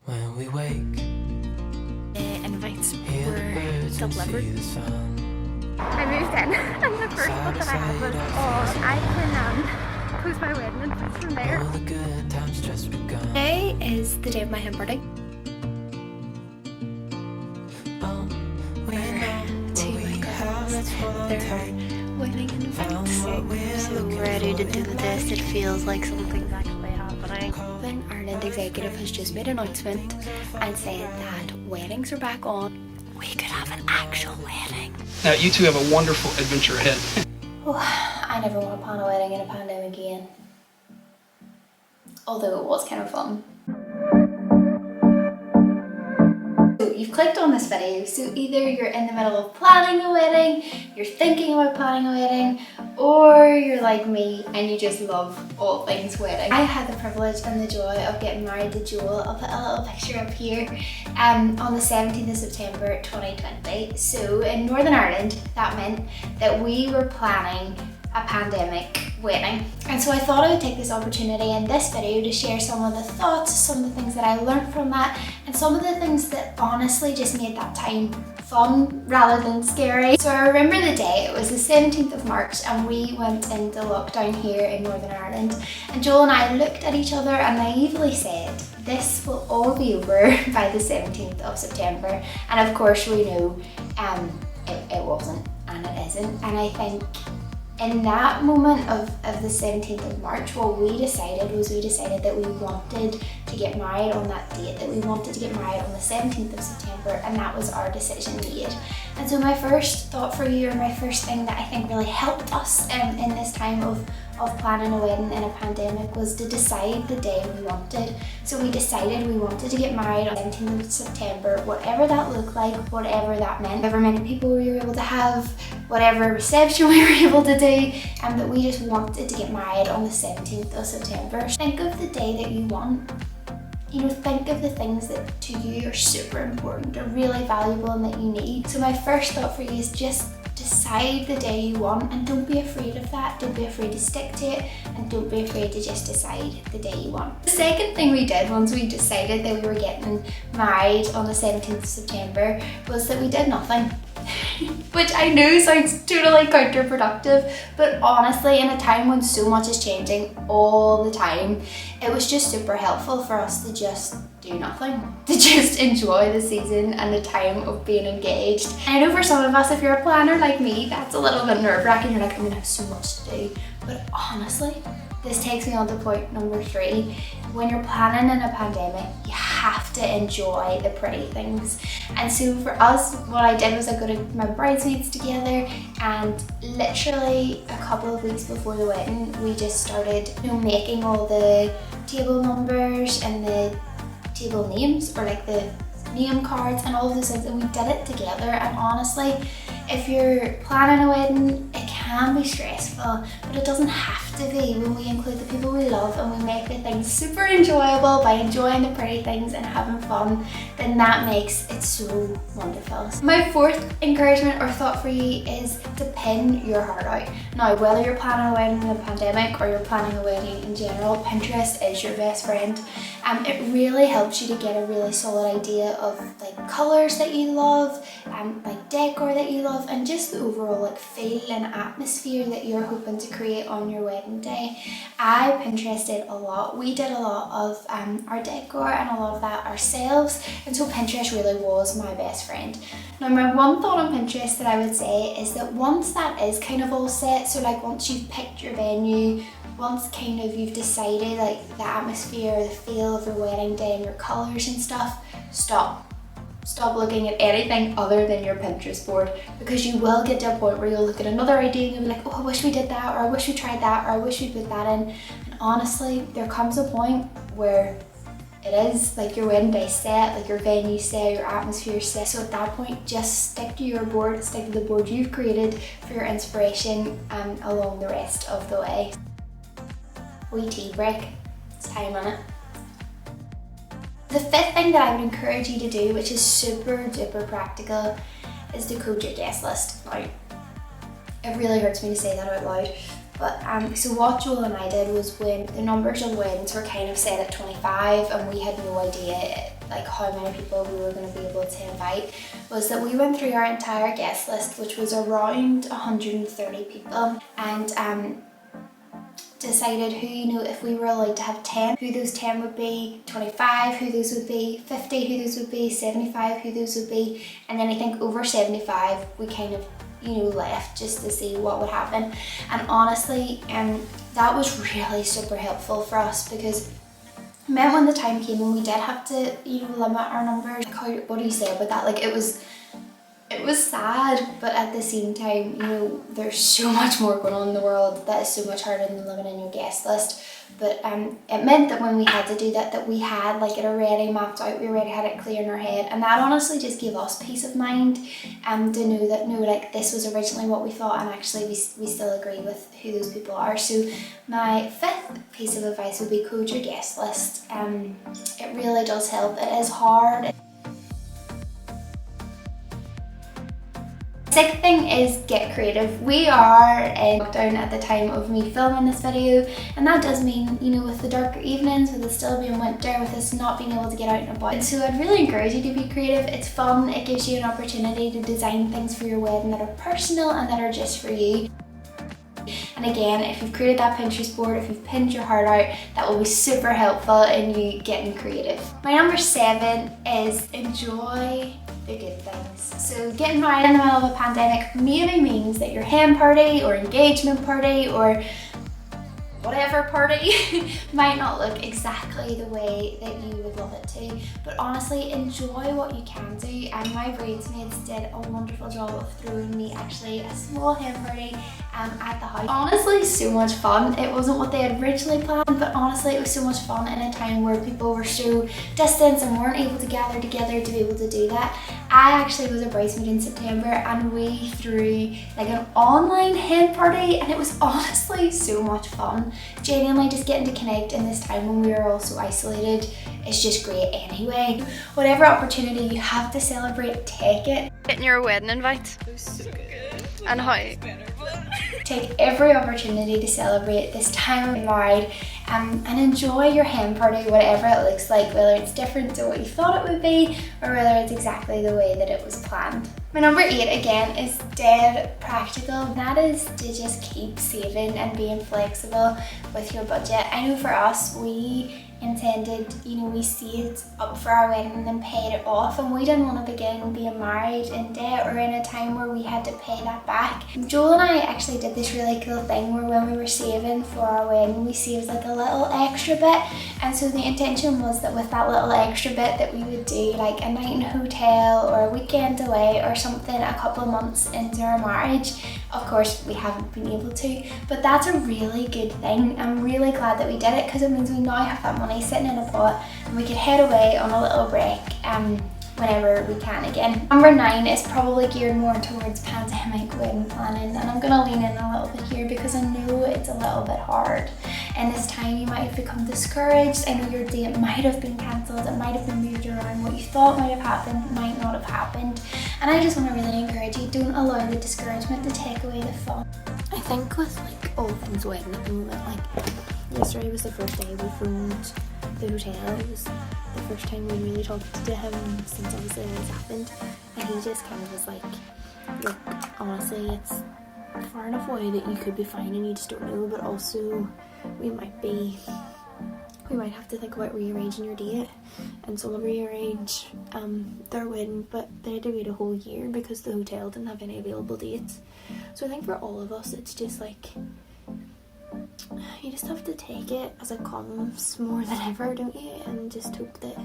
When we wake, Invites hear the were birds and delivered. see the sun. I moved in, and the first book that I had was, oh, I can post my wedding invites from there. All the good times just begun. Today is the day of my hen birthday. We know To what my we have, let's hold on their tight. wedding invites. We're So looking ready to for. do this. It feels like something's actually happening. Then Ireland executive has just made an announcement and said that weddings are back on. We could have an actual wedding. Now, you two have a wonderful adventure ahead. Oh, I never want to plan a wedding in a pandemic again. Although it was kind of fun. So you've clicked on this video, so either you're in the middle of planning a wedding, you're thinking about planning a wedding, or you're like me and you just love all things wedding. I had the privilege and the joy of getting married to Joel. I'll put a little picture up here on the 17th of September 2020. So in Northern Ireland, that meant that we were planning a pandemic wedding. And so I thought I would take this opportunity in this video to share some of the thoughts, some of the things that I learned from that, and some of the things that honestly just made that time fun rather than scary. So I remember the day, it was the 17th of March and we went into lockdown here in Northern Ireland, and Joel and I looked at each other and naively said, this will all be over by the 17th of September. And of course we knew it wasn't, and it isn't. And I think in that moment of the 17th of March, what we decided that we wanted to get married on that date, that we wanted to get married on the 17th of September, and that was our decision made. And so my first thought for you, or my first thing that I think really helped us in this time of planning a wedding in a pandemic, was to decide the day we wanted. So we decided we wanted to get married on the 17th of September, whatever that looked like, whatever that meant, however many people we were able to have, whatever reception we were able to do, and that we just wanted to get married on the 17th of September. Think of the day that you want. You know, think of the things that to you are super important, are really valuable, and that you need. So my first thought for you is just decide the day you want, and don't be afraid of that. Don't be afraid to stick to it, and don't be afraid to just decide the day you want. The second thing we did once we decided that we were getting married on the 17th of September was that we did nothing. Which I know sounds totally counterproductive, but honestly, in a time when so much is changing all the time, it was just super helpful for us to just do nothing, to just enjoy the season and the time of being engaged. And I know for some of us, if you're a planner like me, that's a little bit nerve-wracking. You're like, I'm gonna have so much to do. But honestly, this takes me on to point number 3. When you're planning in a pandemic, you have to enjoy the pretty things. And so for us, what I did was I got my bridesmaids together, and literally a couple of weeks before the wedding, we just started, making all the table numbers and the table names, or like the name cards and all of those things, and we did it together. And honestly, if you're planning a wedding, it can be stressful, but it doesn't have to be when we include the people we love and we make the things super enjoyable by enjoying the pretty things and having fun. Then that makes it so wonderful. My fourth encouragement or thought for you is to pin your heart out. Now, whether you're planning a wedding in a pandemic or you're planning a wedding in general, Pinterest is your best friend. It really helps you to get a really solid idea of like colours that you love, like decor that you love, and just the overall like feel and atmosphere that you're hoping to create on your wedding day. I Pinterested a lot. We did a lot of our decor and a lot of that ourselves, and so Pinterest really was my best friend. Now, my one thought on Pinterest that I would say is that once that is kind of all set, so like once you've picked your venue, once kind of you've decided like the atmosphere or the feel of your wedding day and your colours and stuff, stop looking at anything other than your Pinterest board, because you will get to a point where you'll look at another idea and you'll be like, oh, I wish we did that, or I wish we tried that, or I wish we put that in. And honestly, there comes a point where it is like your wedding day set, like your venue set, your atmosphere set. So at that point, just stick to your board, stick to the board you've created for your inspiration along the rest of the way. Wee tea break, it's time on it. The fifth thing that I would encourage you to do, which is super duper practical, is to code your guest list. Now, it really hurts me to say that out loud, But so what Joel and I did was, when the numbers of weddings were kind of set at 25 and we had no idea like how many people we were going to be able to invite, was that we went through our entire guest list, which was around 130 people, and decided who, you know, if we were allowed to have 10, who those 10 would be, 25, who those would be, 50, who those would be, 75, who those would be, and then I think over 75 we kind of, you know, left just to see what would happen. And honestly, that was really super helpful for us, because it meant when the time came and we did have to, you know, limit our numbers, like what do you say about that? Like it was sad, but at the same time, you know, there's so much more going on in the world that is so much harder than living in your guest list. But it meant that when we had to do that, that we had like it already mapped out, we already had it clear in our head, and that honestly just gave us peace of mind, to know that, no, like this was originally what we thought, and actually we still agree with who those people are. So my fifth piece of advice would be code your guest list. It really does help. It is hard. Sixth thing is get creative. We are in lockdown at the time of me filming this video, and that does mean, you know, with the darker evenings, with it still being winter, with us not being able to get out and about. And so I'd really encourage you to be creative. It's fun. It gives you an opportunity to design things for your wedding that are personal and that are just for you. And again, if you've created that Pinterest board, if you've pinned your heart out, that will be super helpful in you getting creative. My number 7 is enjoy the good things. So getting married in the middle of a pandemic maybe means that your hen party or engagement party or whatever party might not look exactly the way that you would love it to, but honestly enjoy what you can do. And my bridesmaids did a wonderful job of throwing me actually a small hen party at the house. Honestly, so much fun. It wasn't what they had originally planned, but honestly it was so much fun in a time where people were so distant and weren't able to gather together to be able to do that. I actually was a bridesmaid in September, and we threw like an online hen party, and it was honestly so much fun. Genuinely, just getting to connect in this time when we were all so isolated is just great anyway. Whatever opportunity you have to celebrate, take it. Getting your wedding invite. It was so good. And how? Take every opportunity to celebrate this time of being married, and enjoy your hen party, whatever it looks like, whether it's different to what you thought it would be or whether it's exactly the way that it was planned. My number 8 again is dead practical, and that is to just keep saving and being flexible with your budget. I know for us, we intended, you know, we saved up for our wedding and then paid it off, and we didn't want to begin being married in debt or in a time where we had to pay that back. Joel and I actually did this really cool thing where when we were saving for our wedding, we saved like a little extra bit, and so the intention was that with that little extra bit that we would do like a night in a hotel or a weekend away or something a couple of months into our marriage. Of course we haven't been able to, but that's a really good thing. I'm really glad that we did it, because it means we now have that money sitting in a pot and we could head away on a little break whenever we can again. Number 9 is probably geared more towards pandemic wedding planning, and I'm gonna lean in a little bit here because I know it's a little bit hard. And this time you might have become discouraged. I know your date might have been cancelled, it might have been moved around, what you thought might have happened might not have happened. And I just want to really encourage you, don't allow the discouragement to take away the fun. I think with like all things wedding at the moment, like yesterday was the first day we phoned the hotel. It was the first time we really talked to him since obviously this happened, and he just kind of was like, look, honestly it's far enough away that you could be fine and you just don't know, but also we might have to think about rearranging your date. And so we'll rearrange their wedding, but they had to wait a whole year because the hotel didn't have any available dates. So I think for all of us it's just like, you just have to take it as it comes more than ever, don't you? And just hope that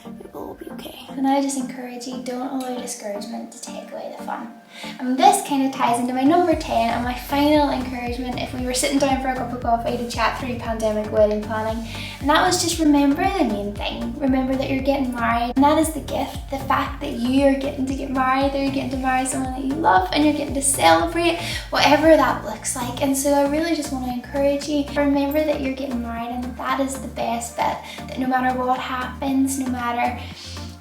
it will all be okay. And I just encourage you, don't allow discouragement to take away the fun. And this kind of ties into my number 10 and my final encouragement if we were sitting down for a cup of coffee to chat through pandemic wedding planning. And that was just remember the main thing. Remember that you're getting married, and that is the gift. The fact that you are getting to get married, that you're getting to marry someone that you love, and you're getting to celebrate whatever that looks like. And so I really just want to encourage you, remember that you're getting married, and that is the best bit. That no matter what happens, no matter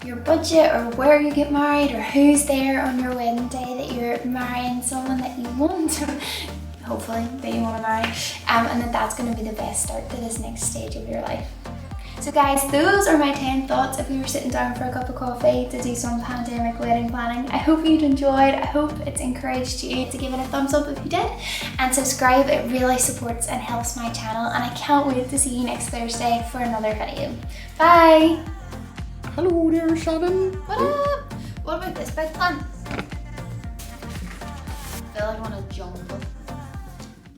your budget or where you get married or who's there on your wedding day, that you're marrying someone that you want. hopefully, that you want to marry, and that's going to be the best start to this next stage of your life. So guys, those are my 10 thoughts if we were sitting down for a cup of coffee to do some pandemic wedding planning. I hope you'd enjoyed. I hope it's encouraged you to give it a thumbs up if you did, and subscribe. It really supports and helps my channel, and I can't wait to see you next Thursday for another video. Bye! Hello there, Shannon. What up? What about this big plan? I feel like I want to jump.